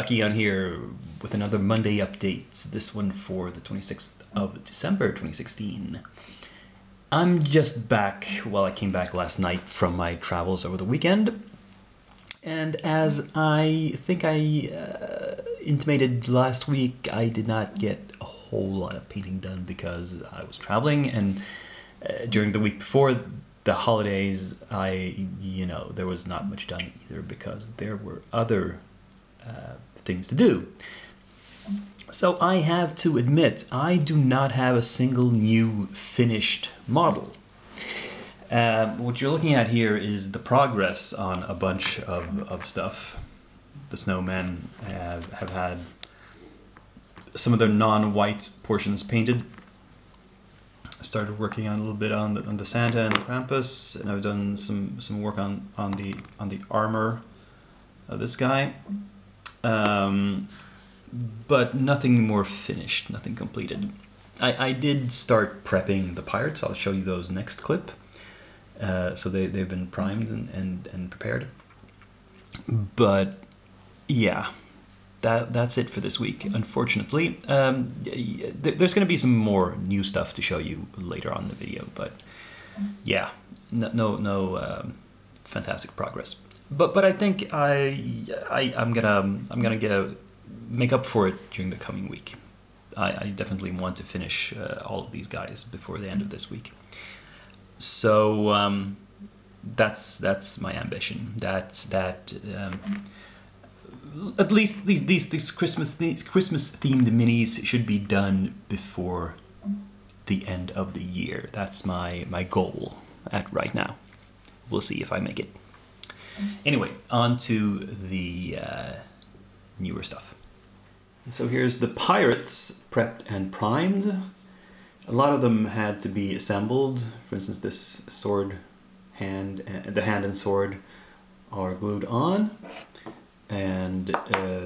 back Ian here with another Monday update, this one for the 26th of December 2016. I'm just back, well, I came back last night from my travels over the weekend, and as I think I intimated last week, I did not get a whole lot of painting done because I was traveling, and during the week before the holidays, there was not much done either because there were other things to do. So I have to admit, I do not have a single new finished model. What you're looking at here is the progress on a bunch of stuff. The snowmen have had some of their non-white portions painted. I started working on a little bit on the Santa and the Krampus, and I've done some work on the armor of this guy. But nothing more finished, nothing completed. I did start prepping the pirates. I'll show you those next clip. So they've been primed and prepared. But yeah, that's it for this week, unfortunately. There's going to be some more new stuff to show you later on in the video, but yeah, no fantastic progress. But I think I'm gonna make up for it during the coming week. I definitely want to finish all of these guys before the end of this week. So that's my ambition. At least these Christmas themed minis should be done before the end of the year. That's my goal at right now. We'll see if I make it. Anyway, on to the newer stuff. So here's the pirates prepped and primed. A lot of them had to be assembled. For instance, this sword hand, the hand and sword are glued on. And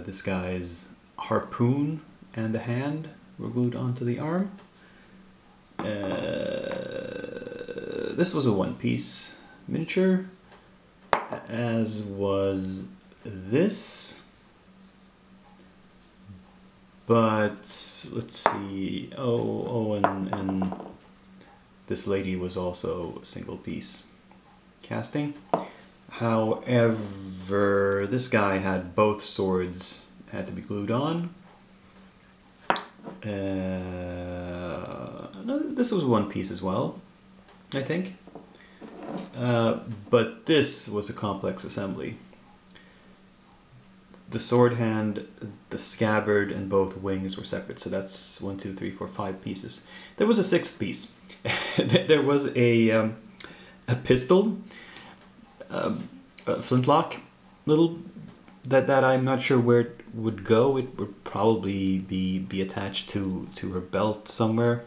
this guy's harpoon and the hand were glued onto the arm. This was a one-piece miniature, as was this. But let's see. And this lady was also a single piece casting. However, this guy had both swords had to be glued on. No, this was one piece as well, I think. But this was a complex assembly. The sword hand, the scabbard, and both wings were separate. So that's 1, 2, 3, 4, 5 pieces. There was a sixth piece. There was a pistol. A flintlock little that I'm not sure where it would go. It would probably be attached to her belt somewhere,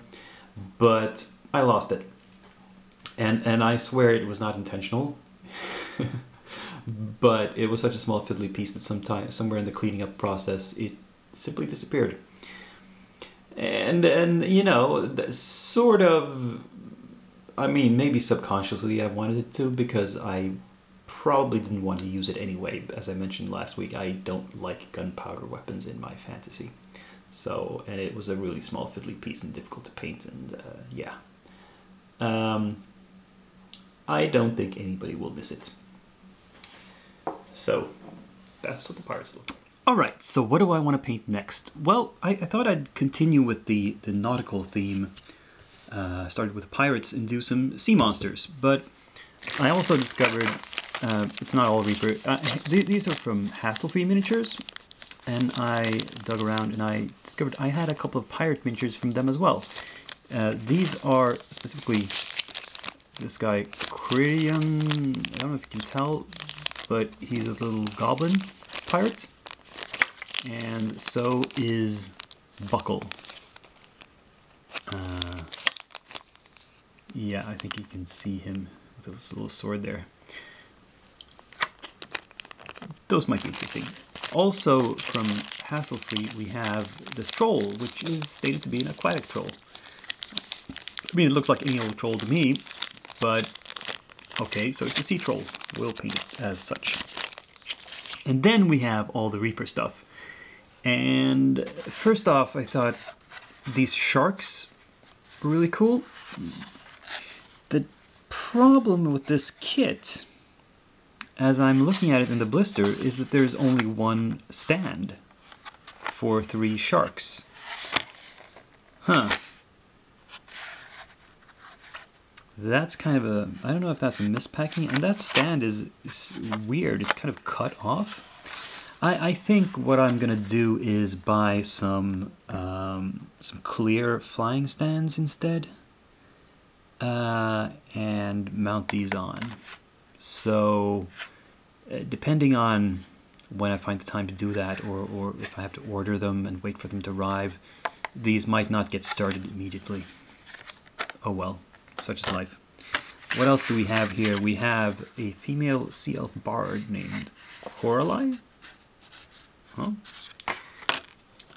but I lost it, and I swear it was not intentional. But it was such a small fiddly piece that somewhere in the cleaning up process it simply disappeared. And sort of, I mean, maybe subconsciously I wanted it to, because I probably didn't want to use it anyway. As I mentioned last week, I don't like gunpowder weapons in my fantasy. So, and it was a really small fiddly piece and difficult to paint, and yeah. I don't think anybody will miss it. So, that's what the pirates look like. Alright, so what do I want to paint next? Well, I thought I'd continue with the nautical theme. Started with the pirates and do some sea monsters, but I also discovered it's not all Reaper. These are from Hassle-Free Miniatures, and I dug around and I discovered I had a couple of pirate miniatures from them as well. These are specifically this guy, Critium, I don't know if you can tell, but he's a little goblin pirate, and so is Buckle. Yeah, I think you can see him with his little sword there. Those might be interesting. Also from Hassle-Free we have this troll, which is stated to be an aquatic troll. I mean, it looks like any old troll to me, but okay, so it's a sea troll. We'll paint it as such. And then we have all the Reaper stuff. And first off, I thought these sharks were really cool. The problem with this kit, as I'm looking at it in the blister, is that there's only one stand for 3 sharks. Huh. That's kind of a... I don't know if that's a mispacking. And that stand is weird. It's kind of cut off. I think what I'm gonna do is buy some clear flying stands instead, and mount these on. So depending on when I find the time to do that, or if I have to order them and wait for them to arrive, these might not get started immediately. Oh well, such is life. What else do we have here? We have a female sea elf bard named Coralie. Huh?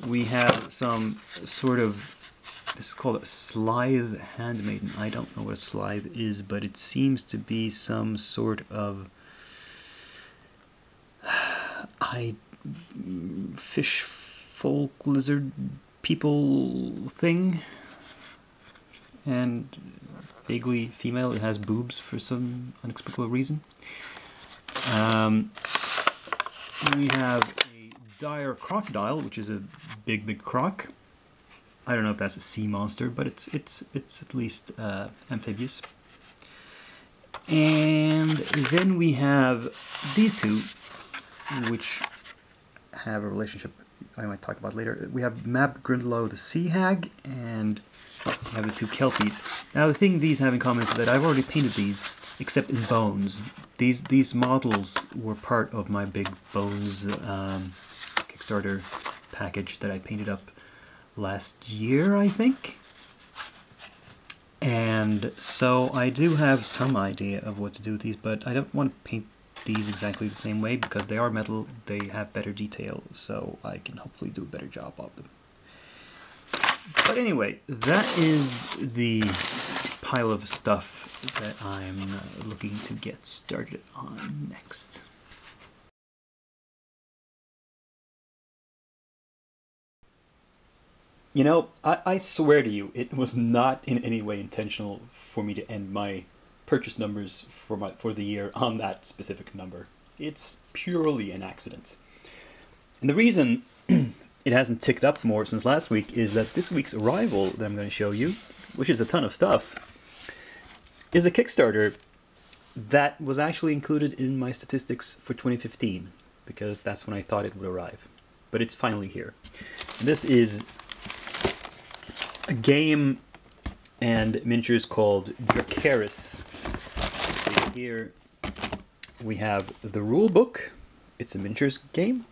We have some sort of, this is called a Slithe handmaiden. I don't know what a Slithe is, but it seems to be some sort of fish folk lizard people thing, and vaguely female. It has boobs for some inexplicable reason. We have a dire crocodile, which is a big croc. I don't know if that's a sea monster, but it's at least amphibious. And then we have these two, which have a relationship I might talk about later. We have Mab Grindelow the Sea Hag, and we have the 2 Kelpies. Now the thing these have in common is that I've already painted these, except in bones. These models were part of my big bones Kickstarter package that I painted up last year, I think. And so I do have some idea of what to do with these, but I don't want to paint these exactly the same way because they are metal, they have better detail, so I can hopefully do a better job of them. But anyway, that is the pile of stuff that I'm looking to get started on next. You know, I swear to you, it was not in any way intentional for me to end my purchase numbers for the year on that specific number. It's purely an accident. And the reason it hasn't ticked up more since last week is that this week's arrival that I'm going to show you, which is a ton of stuff, is a Kickstarter that was actually included in my statistics for 2015, because that's when I thought it would arrive. But it's finally here. And this is a game and miniatures called Dracaris. Here we have the rule book. It's a miniatures game.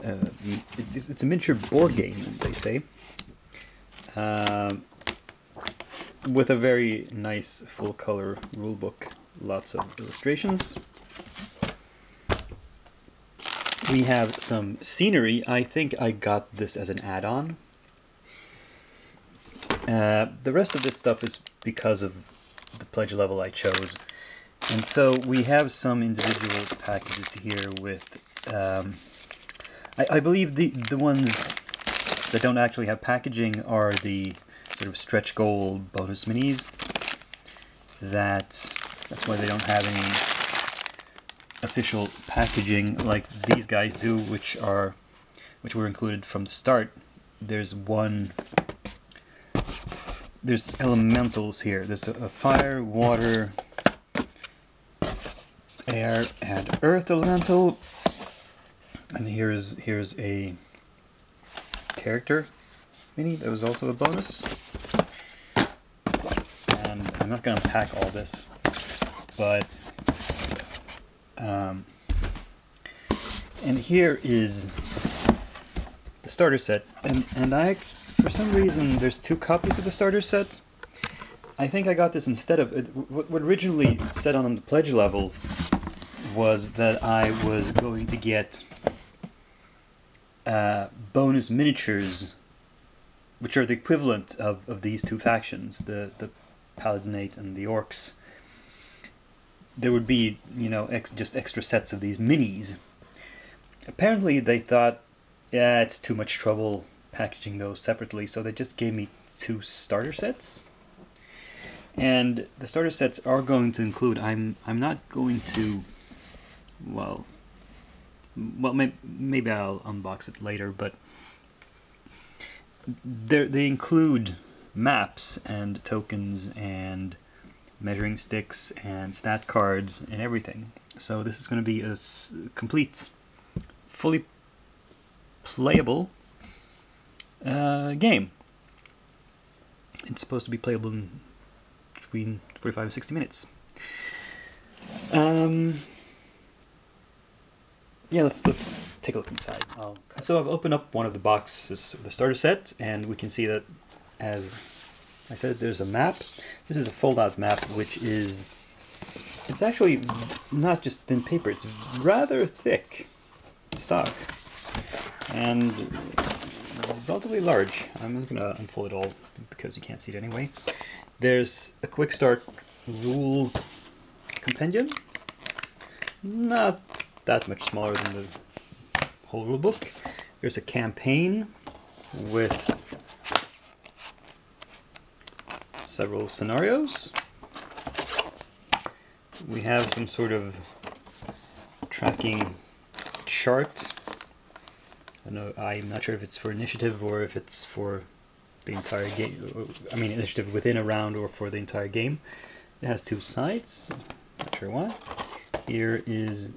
It's a miniature board game, they say, with a very nice full-color rule book. Lots of illustrations. We have some scenery. I think I got this as an add-on. The rest of this stuff is because of the pledge level I chose. And so we have some individual packages here with... I believe the ones that don't actually have packaging are the sort of stretch goal bonus minis. That's why they don't have any official packaging like these guys do, which were included from the start. There's elementals here. There's a fire, water, air, and earth elemental. And here's a character mini that was also a bonus. And I'm not going to unpack all this, but and here is the starter set, and for some reason there's 2 copies of the starter set. I think I got this instead of what originally said on the pledge level was that I was going to get bonus miniatures, which are the equivalent of these 2 factions, the Paladinate and the Orcs. There would be, you know, just extra sets of these minis. Apparently they thought yeah, it's too much trouble packaging those separately, so they just gave me 2 starter sets. And the starter sets are going to include, I'm not going to, well maybe I'll unbox it later, but they include maps and tokens and measuring sticks and stat cards and everything. So this is going to be a complete, fully playable game. It's supposed to be playable in between 45 and 60 minutes. Yeah, let's take a look inside. So I've opened up one of the boxes of the starter set, and we can see that, as I said, there's a map. This is a fold-out map, which is, it's actually not just thin paper, it's rather thick stock and relatively large. I'm not going to unfold it all because you can't see it anyway. There's a quick start rule compendium, not that much smaller than the whole rule book. There's a campaign with several scenarios. We have some sort of tracking chart. I'm not sure if it's for initiative or if it's for the entire game. I mean, initiative within a round or for the entire game. It has 2 sides. Not sure why. Here is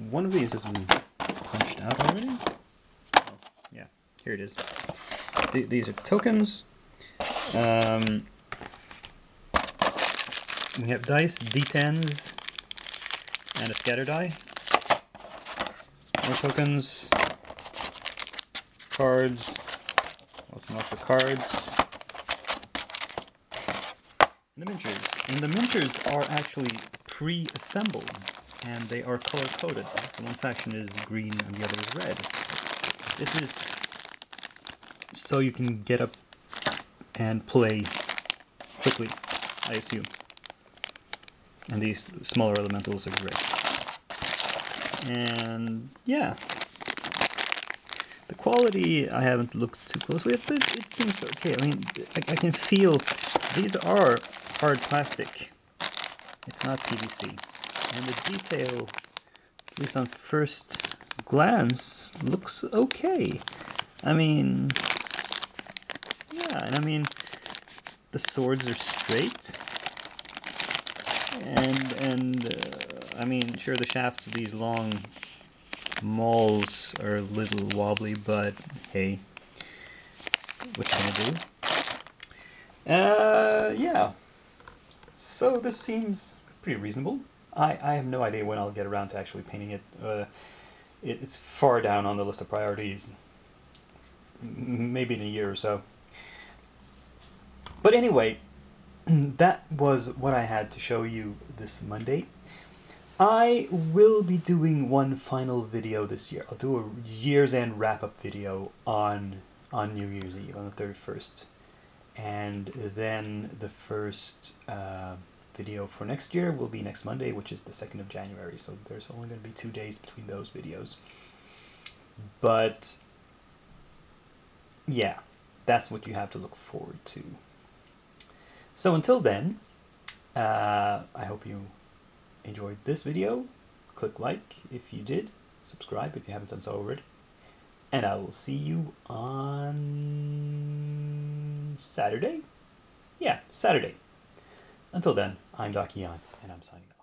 one of these has been punched out already. Oh, yeah, here it is. These are tokens. We have dice, d10s, and a scatter die. More tokens, cards, lots and lots of cards, and the miniatures. And the miniatures are actually pre-assembled, and they are color-coded. So one faction is green and the other is red. This is so you can get up and play quickly, I assume. And these smaller elementals are great. And yeah, the quality I haven't looked too closely at, but it seems okay. I mean, I can feel these are hard plastic. It's not PVC. And the detail, at least on first glance, looks okay. I mean, yeah, and I mean, the swords are straight. And I mean, sure, the shafts of these long mauls are a little wobbly, but hey, what can I do? Yeah. So this seems pretty reasonable. I have no idea when I'll get around to actually painting it. It's far down on the list of priorities. Maybe in a year or so. But anyway, that was what I had to show you this Monday. I will be doing one final video this year. I'll do a year's end wrap-up video on New Year's Eve, on the 31st. And then the first video for next year will be next Monday, which is the 2nd of January. So there's only going to be 2 days between those videos. But yeah, that's what you have to look forward to. So until then, I hope you enjoyed this video. Click like if you did, subscribe if you haven't done so already, and I will see you on Saturday. Yeah, Saturday. Until then, I'm Dakian, and I'm signing off.